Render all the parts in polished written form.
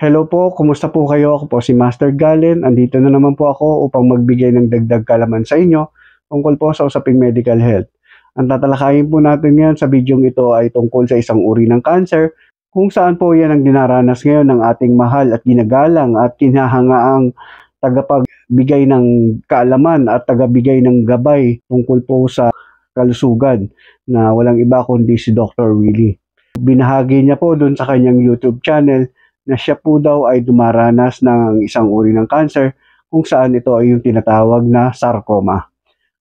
Hello po, kumusta po kayo? Ako po si Master Galen. Andito na naman po ako upang magbigay ng dagdag kaalaman sa inyo tungkol po sa usaping medical health. Ang tatalakayin po natin ngayon sa bidyong ito ay tungkol sa isang uri ng cancer kung saan po yan ang dinaranas ngayon ng ating mahal at ginagalang at kinahangaang tagapagbigay ng kaalaman at tagabigay ng gabay tungkol po sa kalusugan na walang iba kundi si Dr. Willie. Binahagi niya po doon sa kanyang YouTube channel na siya po daw ay dumaranas ng isang uri ng cancer kung saan ito ay yung tinatawag na sarcoma.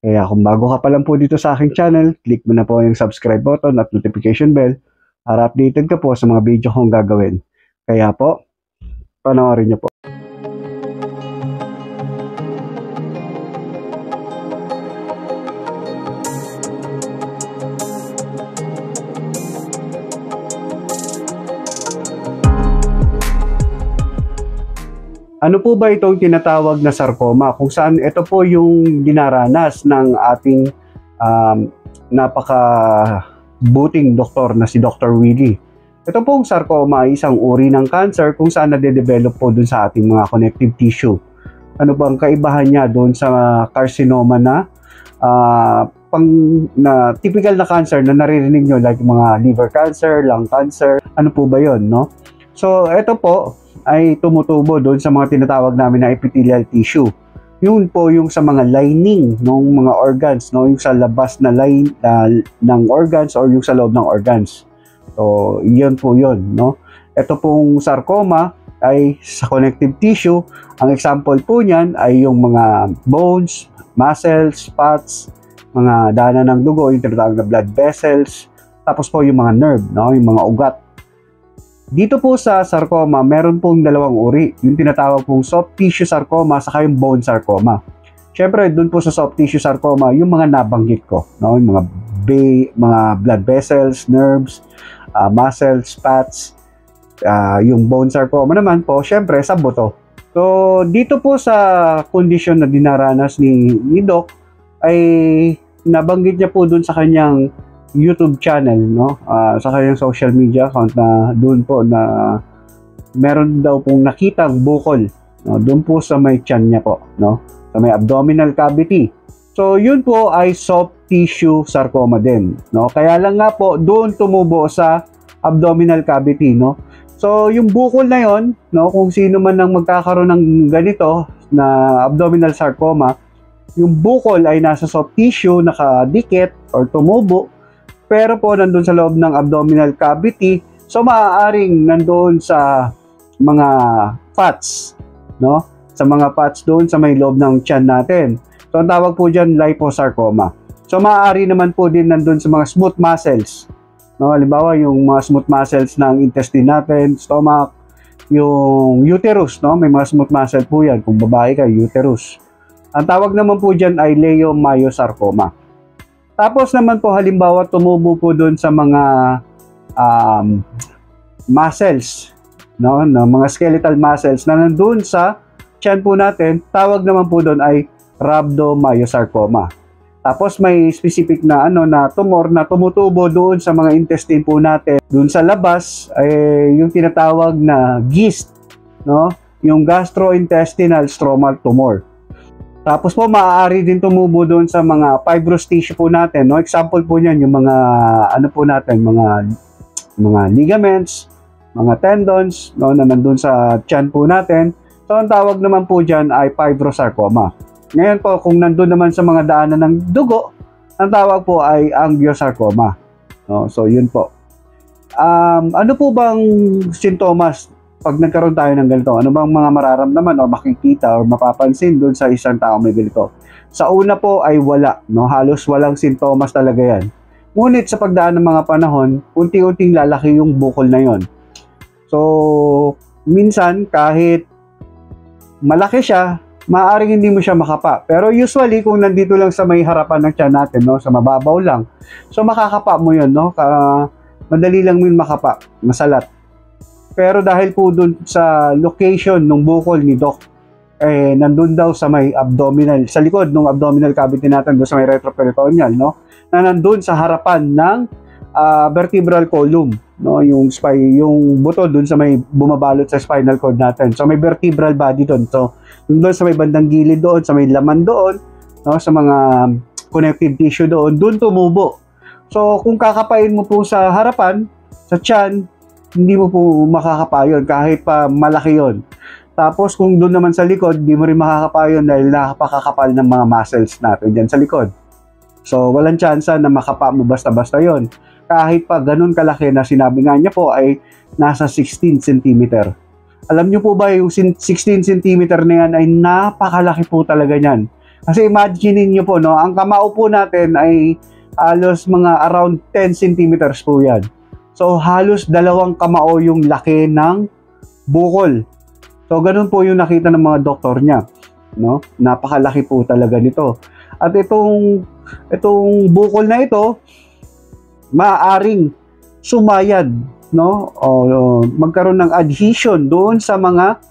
Kaya kung bago ka pa lang po dito sa aking channel, click mo na po yung subscribe button at notification bell para updated ka po sa mga video kong gagawin. Kaya po, panoorin niyo po. Ano po ba itong tinatawag na sarcoma? Kung saan ito po yung dinaranas ng ating napakabuting doktor na si Dr. Willie. Ito pong sarcoma ay isang uri ng cancer kung saan nade-develop po dun sa ating mga connective tissue. Ano bang kaibahan niya doon sa carcinoma na typical na cancer na naririnig nyo like mga liver cancer, lung cancer, ano po ba yon, no? So ito po ay tumutubo doon sa mga tinatawag namin na epithelial tissue. Yun po yung sa mga lining ng mga organs, no? Yung sa labas na line ng organs or yung sa loob ng organs. So, yun po yun, no? Ito pong sarcoma ay sa connective tissue. Ang example po niyan ay yung mga bones, muscles, fats, mga dana ng dugo, yung tinatawag na blood vessels, tapos po yung mga nerve, no? Yung mga ugat. Dito po sa sarcoma, meron pong dalawang uri. Yung tinatawag pong soft tissue sarcoma saka yung bone sarcoma. Siyempre, dun po sa soft tissue sarcoma, yung mga nabanggit ko, no? Yung mga blood vessels, nerves, muscles, fats. Yung bone sarcoma naman po, siyempre, sa buto. So, dito po sa kondisyon na dinaranas ni Doc, ay nabanggit niya po dun sa kanyang YouTube channel, no? Sa kanyang social media account na doon po na meron daw pong nakitang bukol, no? Doon po sa may tiyan niya po, no? Sa may abdominal cavity. So yun po ay soft tissue sarcoma din, no? Kaya lang nga po doon tumubo sa abdominal cavity, no? So yung bukol na yon, no, kung sino man ang magkakaroon ng ganito na abdominal sarcoma, yung bukol ay nasa soft tissue, nakadikit or tumubo. Pero po nandun sa loob ng abdominal cavity, so maaaring nandun sa mga fats, no? Sa mga fats doon sa may loob ng tiyan natin. So ang tawag po diyan liposarcoma. So maaari naman po din nandun sa mga smooth muscles, no? Halimbawa yung mga smooth muscles ng intestine natin, stomach, yung uterus, no? May mga smooth muscle po yan. Kung babae ka, uterus. Ang tawag naman po diyan ay leiomyosarcoma. Tapos naman po halimbawa tumubo po doon sa mga muscles, no, na mga skeletal muscles na nandoon sa tiyan po natin, tawag naman po doon ay rhabdomyosarcoma. Tapos may specific na na tumor na tumutubo doon sa mga intestine po natin. Doon sa labas ay yung tinatawag na GIST, no, yung gastrointestinal stromal tumor. Tapos po maaari din tumubo doon sa mga fibrous tissue po natin, no? Example po niyan yung mga po natin, mga ligaments, mga tendons, no, na nandoon sa tiyan po natin. So ang tawag naman po diyan ay fibrosarcoma. Ngayon po kung nandoon naman sa mga daanan ng dugo, ang tawag po ay angiosarcoma. No? So yun po. Ano po bang sintomas pag nagkaroon tayo ng ganito? Ano bang mga mararamdaman o makikita o mapapansin doon sa isang tao may ganito? Sa una po ay wala, no? Halos walang sintomas talaga yan. Ngunit sa pagdaan ng mga panahon, unti-unting lalaki yung bukol na yon. So, minsan kahit malaki siya, maaaring hindi mo siya makapa. Pero usually, kung nandito lang sa may harapan ng tiyan natin, no? Sa mababaw lang, so makakapa mo yun, no? Madali lang mo yun makapa, masalat. Pero dahil po dun sa location ng bukol ni Doc, nandun daw sa may abdominal, sa likod ng abdominal cavity natin, doon sa may retroperitoneal, no? Na nandun sa harapan ng vertebral column. no, yung buto doon sa may bumabalot sa spinal cord natin. So may vertebral body doon. So doon sa may bandang gilid doon, sa may laman doon, no, sa mga connective tissue doon tumubo. So kung kakapain mo po sa harapan, sa tiyan, hindi mo po makakapa yun kahit pa malaki yon. Tapos kung doon naman sa likod, hindi mo rin makakapa yun dahil napakakapal ng mga muscles natin dyan sa likod. So walang tsansa na makapa mo basta-basta yon. Kahit pa ganun kalaki na sinabi nga niya po ay nasa 16 cm. Alam niyo po ba yung 16 cm na yan ay napakalaki po talaga niyan. Kasi imagine niyo po, no, ang kamao po natin ay halos mga around 10 cm po yan. So halos dalawang kamao yung laki ng bukol. So ganun po yung nakita ng mga doktor niya, no? Napakalaki po talaga nito. At itong bukol na ito maaaring sumayad, no? O magkaroon ng adhesion doon sa mga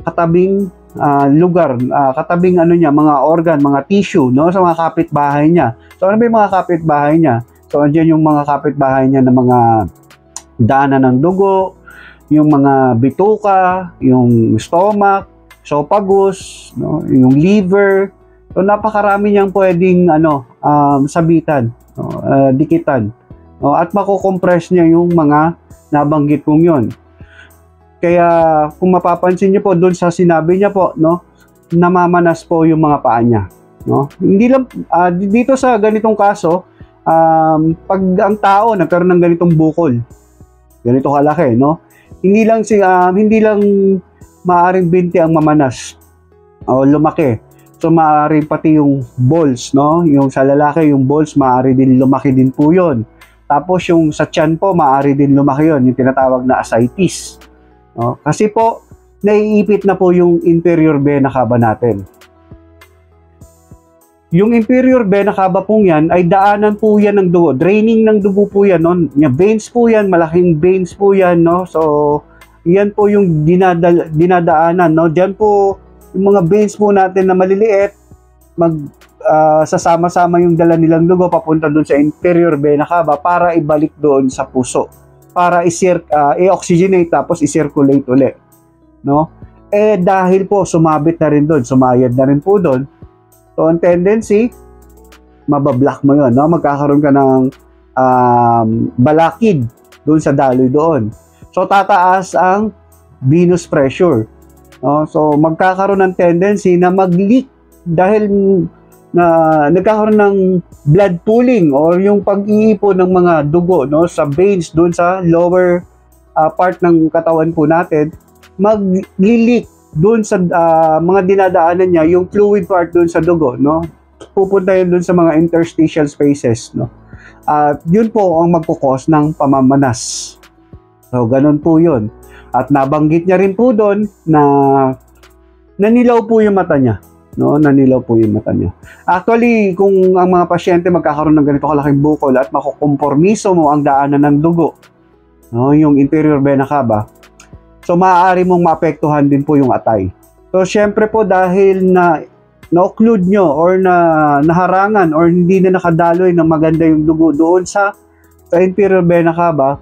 katabing lugar, katabing mga organ, mga tissue, no, sa mga kapitbahay niya. So ano ba yung mga kapitbahay niya? So andiyan yung mga kapitbahay niya na mga daanan ng dugo, yung mga bituka, yung stomach, esophagus, no, yung liver. So napakarami niyang pwedeng sabitan, no, dikitan. No, at mako-compress niya yung mga nabanggit kong yon. Kaya kung mapapansin niyo po doon sa sinabi niya po, no, namamanas po yung mga paa niya, no. Hindi lang dito sa ganitong kaso, pag ang tao nagkaroon ng ganitong bukol, ganito kalaki, no, hindi lang maaring binti ang mamanas o lumaki. So maaari pati yung balls, no, yung sa lalaki yung balls maaari din lumaki din po yon. Tapos yung sa tiyan po, maaari din lumaki yun, yung tinatawag na ascites. No? Kasi po, naiipit na po yung inferior vena cava natin. Yung inferior vena cava pong yan, ay daanan po yan ng dugo. Draining ng dugo po yan. No? Veins po yan, malaking veins po yan. No? So, yan po yung dinadaanan. No? Diyan po, yung mga veins po natin na maliliit, sasama-sama yung dala nilang dugo papunta doon sa inferior vena cava para ibalik doon sa puso para i-oxygenate tapos i-circulate ulit, no? Dahil po sumabit na rin doon, sumayad na rin po doon, so ang tendency mabablock mo yun, no? Magkakaroon ka ng balakid doon sa daloy doon, so tataas ang venous pressure, no? So magkakaroon ng tendency na mag-leak dahil na nagkakaroon ng blood pooling or yung pag-iipon ng mga dugo, no, sa veins doon sa lower part ng katawan po natin, mag-leak doon sa mga dinadaanan niya, yung fluid part doon sa dugo, no, pupunta yun doon sa mga interstitial spaces, no, at yun po ang magkukos ng pamamanas. So ganun po yun. At nabanggit niya rin po doon na nanilaw po yung mata niya. No, nanilaw po yung mata niya. Actually, kung ang mga pasyente magkakaroon ng ganito kalaking bukol at makukompormiso mo ang daanan ng dugo, no, yung inferior vena cava, so maaari mong maapektuhan din po yung atay. So syempre po dahil na-occlude nyo or naharangan or hindi na nakadaloy ng maganda yung dugo doon sa inferior vena cava,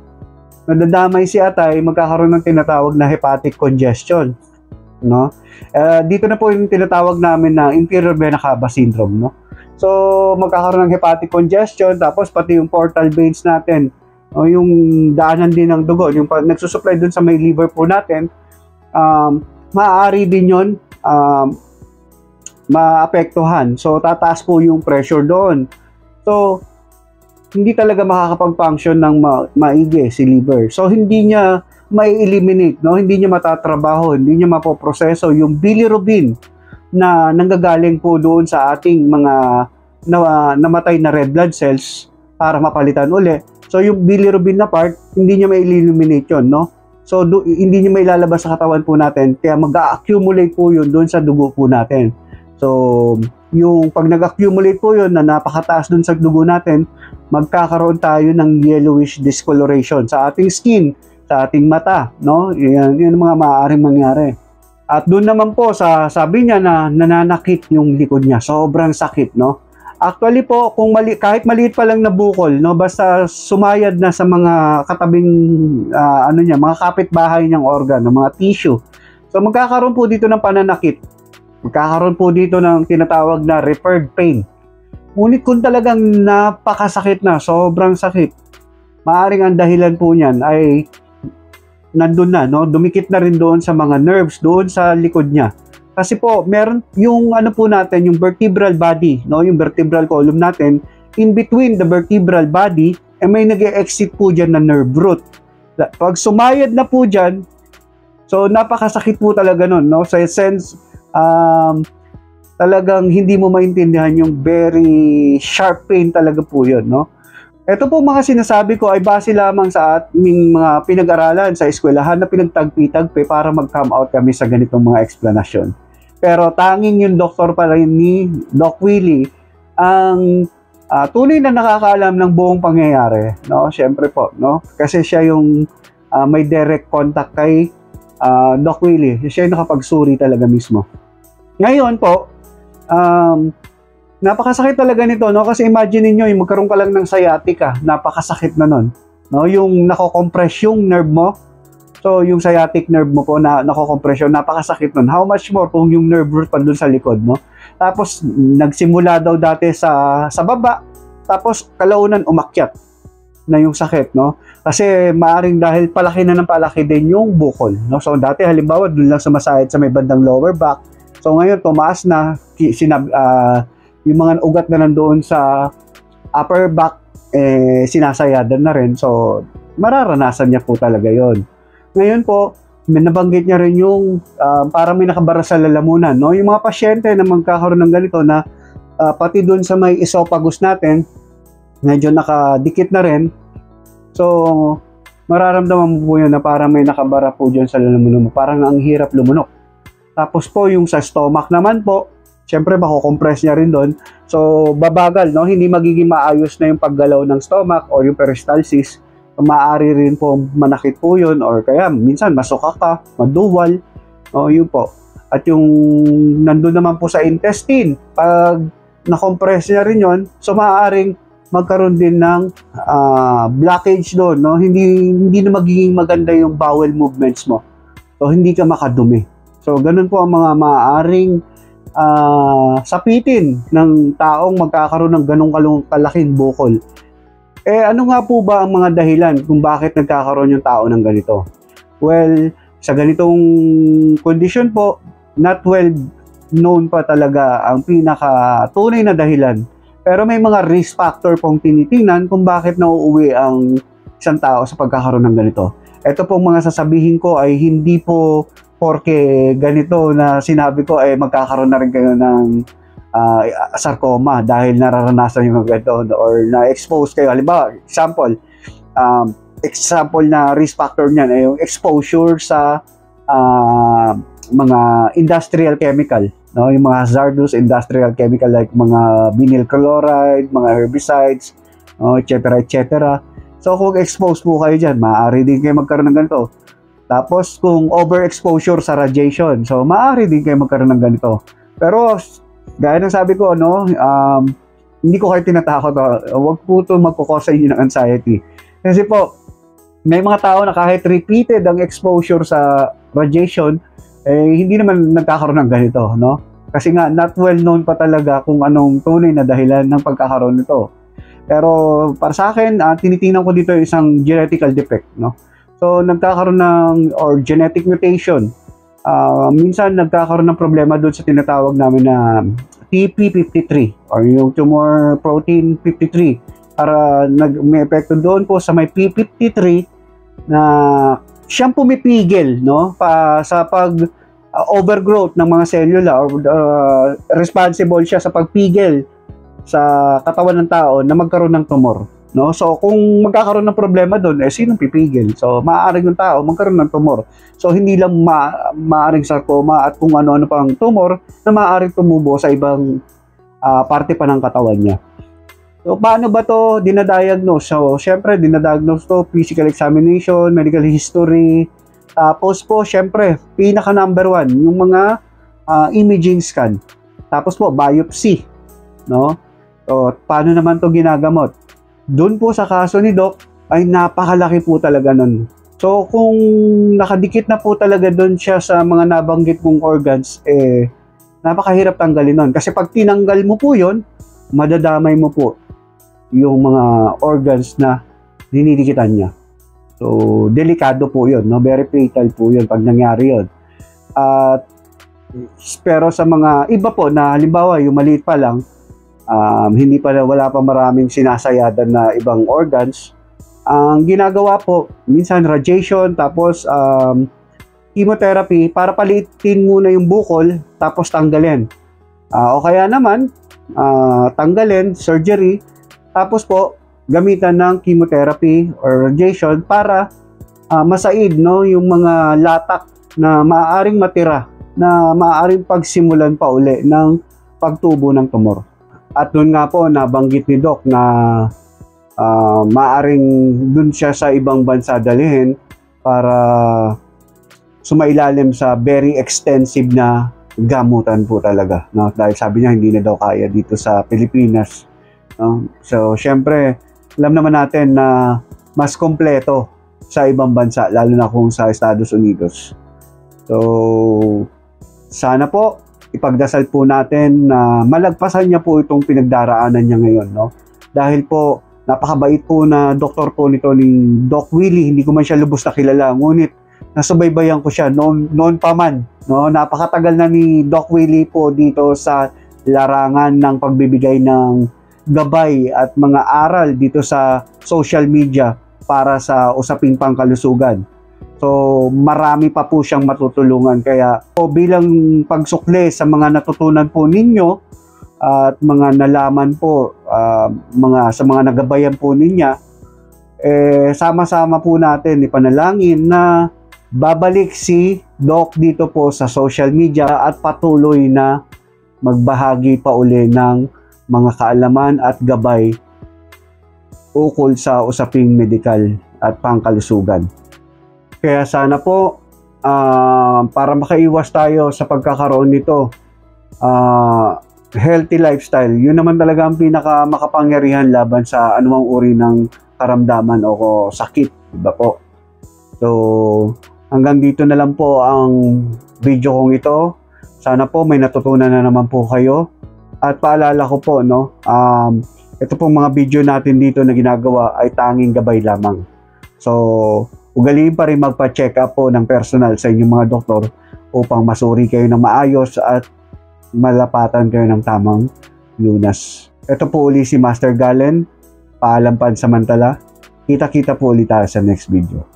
nadadamay si atay, magkakaroon ng tinatawag na hepatic congestion, no? Dito na po yung tinatawag namin na inferior vena cava syndrome, no? So magkakaroon ng hepatic congestion, tapos pati yung portal veins natin, o yung daanan din ng dugo, yung nagsusupply dun sa may liver po natin, maaari din yun maapektuhan. So tataas po yung pressure doon. So hindi talaga makakapag-function ng maigi si liver. So hindi niya mai-eliminate, no? Hindi niya matatrabaho, hindi niya mapoproseso yung bilirubin na nanggagaling po doon sa ating mga namatay na red blood cells para mapalitan uli. So yung bilirubin na part, hindi niya mai-eliminate yun, no? So hindi niya mailalabas sa katawan po natin, kaya mag-accumulate po yun doon sa dugo po natin. So yung pag nag-accumulate po yun na napakataas doon sa dugo natin, magkakaroon tayo ng yellowish discoloration sa ating skin, sa ating mata, no? Yan ang mga maaaring mangyari. At doon naman po sabi niya na nananakit yung likod niya, sobrang sakit, no? Actually po, kung kahit maliit pa lang na bukol, no, basta sumayad na sa mga katabing mga kapitbahay niyang organ, mga tissue. So magkakaroon po dito ng pananakit. Magkakaroon po dito ng tinatawag na referred pain. Ngunit kung talagang napakasakit na, sobrang sakit, maaring ang dahilan po niyan ay nandun na, no? Dumikit na rin doon sa mga nerves, doon sa likod niya. Kasi po, meron yung po natin, yung vertebral body, no? Yung vertebral column natin, in between the vertebral body, may nag-e-exit po dyan na nerve root. Pag sumayad na po dyan, so napakasakit po talaga nun, no? Sa sense, talagang hindi mo maintindihan yung very sharp pain talaga po yun, no? Ito po mga sinasabi ko ay base lamang sa ating mga pinag-aralan sa eskwelahan na pinagtagpi-tagpi para mag-come out kami sa ganitong mga eksplanasyon. Pero tanging yung doktor pa rin ni Doc Willie ang tunay na nakakaalam ng buong pangyayari, no? Siyempre po, no? Kasi siya yung may direct contact kay Doc Willie. Siya yung nakapagsuri talaga mismo. Ngayon po, napakasakit talaga nito, no? Kasi imagine niyo yung magkaroon ka lang ng sciatica, napakasakit na nun, no? Yung nako-compress yung nerve mo. So, yung sciatic nerve mo po na nako-compress yun, napakasakit nun. How much more kung yung nerve root pa dun sa likod, no? Tapos, nagsimula daw dati sa baba, tapos kalaunan umakyat na yung sakit, no? Kasi maaring dahil palaki na ng palaki din yung bukol, no? So, dati halimbawa, dun lang sumasahid sa may bandang lower back. So, ngayon, tumaas na, yung mga ugat na nandoon sa upper back, sinasayadan na rin. So, mararanasan niya po talaga yon. Ngayon po, nabanggit niya rin yung parang may nakabara sa lalamunan, no? Yung mga pasyente na magkakaroon ng ganito na pati doon sa may esophagus natin, medyo nakadikit na rin. So, mararamdaman mo po yun na parang may nakabara po dyan sa lalamunan mo. Parang ang hirap lumunok. Tapos po, yung sa stomach naman po, syempre mako-compress niya rin doon. So, babagal, no? Hindi magiging maayos na yung paggalaw ng stomach or yung peristalsis. Maaari rin po manakit po yun or kaya minsan masuka ka, maduwal. O, yun po. At yung nandun naman po sa intestine, pag na-compress niya rin yun, so maaaring magkaroon din ng blockage doon, no? Hindi na magiging maganda yung bowel movements mo. So, hindi ka makadumi. So, ganun po ang mga maaaring sapitin ng taong magkakaroon ng ganong kalaking bukol. Ano nga po ba ang mga dahilan kung bakit nagkakaroon yung tao ng ganito? Well, sa ganitong kondisyon po, not well known pa talaga ang pinaka-tunay na dahilan. Pero may mga risk factor pong tinitingnan kung bakit nauuwi ang isang tao sa pagkakaroon ng ganito. Ito pong mga sasabihin ko ay hindi po porke ganito na sinabi ko ay magkakaroon na rin kayo ng sarcoma dahil nararanasan yung mga ganito or na-expose kayo. Halimbawa, example na risk factor niyan ay yung exposure sa mga industrial chemical, no? Yung mga hazardous industrial chemical like mga vinyl chloride, mga herbicides, etc. etc. So kung expose po kayo dyan, maaari din kayo magkaroon ng ganito. Tapos kung overexposure sa radiation, so maaari din kayo magkaroon ng ganito. Pero gaya ng sabi ko, no, hindi ko kayo tinatakot. Huwag po ito magkukos sa inyo ng anxiety. Kasi po, may mga tao na kahit repeated ang exposure sa radiation, hindi naman nagkakaroon ng ganito, no? Kasi nga, not well known pa talaga kung anong tunay na dahilan ng pagkakaroon nito. Pero para sa akin, tinitingnan ko dito isang genetical defect, no? So, nagkakaroon ng, or genetic mutation. Minsan, nagkakaroon ng problema doon sa tinatawag namin na TP53 or yung tumor protein 53. Para may epekto doon po sa may P53 na siyang pumipigil, no? Sa overgrowth ng mga cellula or responsible siya sa pagpigil sa katawan ng tao na magkaroon ng tumor, no? So kung magkakaroon ng problema doon, sinong pipigil? So maaaring yung tao magkaroon ng tumor. So hindi lang maaaring sarcoma at kung ano-ano pang tumor na maaaring tumubo sa ibang parte pa ng katawan niya. So paano ba to dinadiagnose? So syempre dinadiagnose to physical examination, medical history. Tapos po syempre pinaka number 1 yung mga imaging scan. Tapos po biopsy, no? O, paano naman to ginagamot? Doon po sa kaso ni Doc, ay napakalaki po talaga nun. So, kung nakadikit na po talaga doon siya sa mga nabanggit mong organs, napakahirap tanggalin nun. Kasi pag tinanggal mo po yon, madadamay mo po yung mga organs na dinidikitan niya. So, delikado po yun, no? Very fatal po yun pag nangyari yun. At, pero sa mga iba po na halimbawa, yung maliit pa lang, wala pa maraming sinasayadan na ibang organs, ang ginagawa po, minsan radiation, tapos chemotherapy para palitin muna yung bukol, tapos tanggalin. O kaya naman, tanggalin, surgery, tapos po, gamitan ng chemotherapy or radiation para masaid, no, yung mga latak na maaaring matira, na maaaring pagsimulan pa uli ng pagtubo ng tumor. At doon nga po, nabanggit ni Doc na maaring dun siya sa ibang bansa dalhin para sumailalim sa very extensive na gamutan po talaga, no? Dahil sabi niya hindi na daw kaya dito sa Pilipinas, no? So syempre alam naman natin na mas kompleto sa ibang bansa, lalo na kung sa Estados Unidos. So sana po ipagdasal po natin na malagpasan niya po itong pinagdaraanan niya ngayon, no? Dahil po napakabait po na doktor po nito ni Doc Willie. Hindi ko man siya lubos na kilala, ngunit nasubaybayan ko siya noon pa man, no? Napakatagal na ni Doc Willie po dito sa larangan ng pagbibigay ng gabay at mga aral dito sa social media para sa usaping pangkalusugan. So marami pa po siyang matutulungan, kaya po bilang pagsukli sa mga natutunan po ninyo at mga nalaman po, sa mga nagabayan po niya, sama-sama po natin ipanalangin na babalik si Doc dito po sa social media at patuloy na magbahagi pa uli ng mga kaalaman at gabay ukol sa usaping medikal at pangkalusugan. Kaya sana po, para makaiwas tayo sa pagkakaroon nito, healthy lifestyle, yun naman talaga ang pinaka makapangyarihan laban sa anumang uri ng karamdaman o sakit, diba po? So, hanggang dito na lang po ang video kong ito. Sana po may natutunan na naman po kayo. At paalala ko po, no, ito pong mga video natin dito na ginagawa ay tanging gabay lamang. So, ugaliin pa rin magpa-check up po ng personal sa inyong mga doktor upang masuri kayo ng maayos at malapatan kayo ng tamang lunas. Ito po uli si Master Galen. Paalam pansamantala. Kita-kita po ulit tayo sa next video.